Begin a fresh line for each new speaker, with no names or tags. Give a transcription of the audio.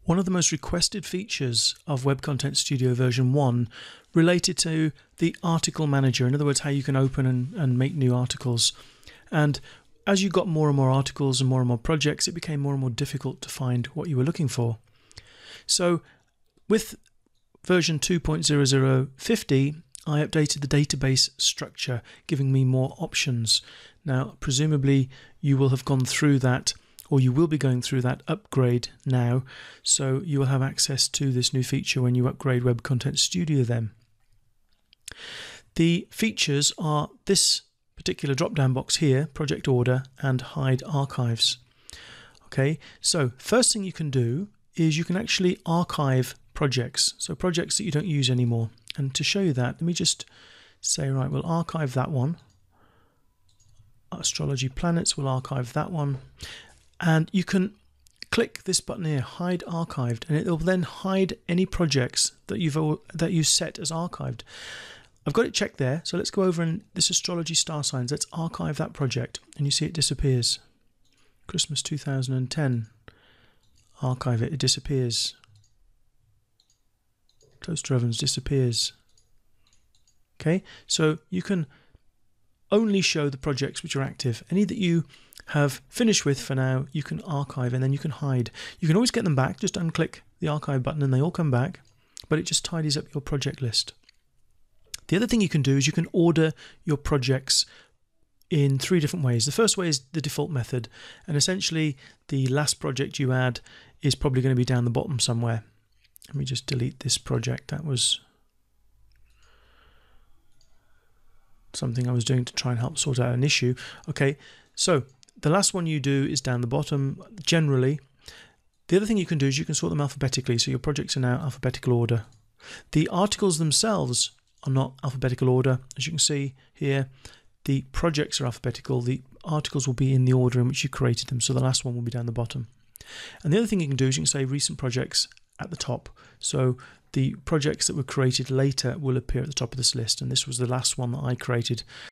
One of the most requested features of Web Content Studio version 1 related to the article manager. In other words, how you can open and make new articles. And as you got more and more articles and more projects, it became more and more difficult to find what you were looking for. So with version 2.0050, I updated the database structure, giving me more options. Now, presumably you will have gone through that, or you will be going through that upgrade now, so you will have access to this new feature when you upgrade Web Content Studio then. The features are this particular drop-down box here, Project Order, and Hide Archives. Okay, so first thing you can do is you can actually archive projects, so projects that you don't use anymore. And to show you that, let me just say, right, we'll archive that one. Astrology Planets, we'll archive that one. And you can click this button here, Hide Archived, and it will then hide any projects that you set as archived. I've got it checked there, so let's go over and this Astrology Star Signs, let's archive that project, and you see it disappears. Christmas 2010, archive it, it disappears. Toaster ovens disappears. Okay, so you can only show the projects which are active. Any that you have finished with for now, you can archive, and then you can hide. You can always get them back, just unclick the archive button and they all come back, but it just tidies up your project list. The other thing you can do is you can order your projects in 3 different ways. The first way is the default method, and essentially the last project you add is probably going to be down the bottom somewhere. Let me just delete this project. That was something I was doing to try and help sort out an issue. Okay, so the last one you do is down the bottom generally. The other thing you can do is you can sort them alphabetically, so your projects are now alphabetical order. The articles themselves are not alphabetical order. As you can see here, the projects are alphabetical. The articles will be in the order in which you created them, so the last one will be down the bottom. And the other thing you can do is you can say recent projects at the top, so the projects that were created later will appear at the top of this list, and this was the last one that I created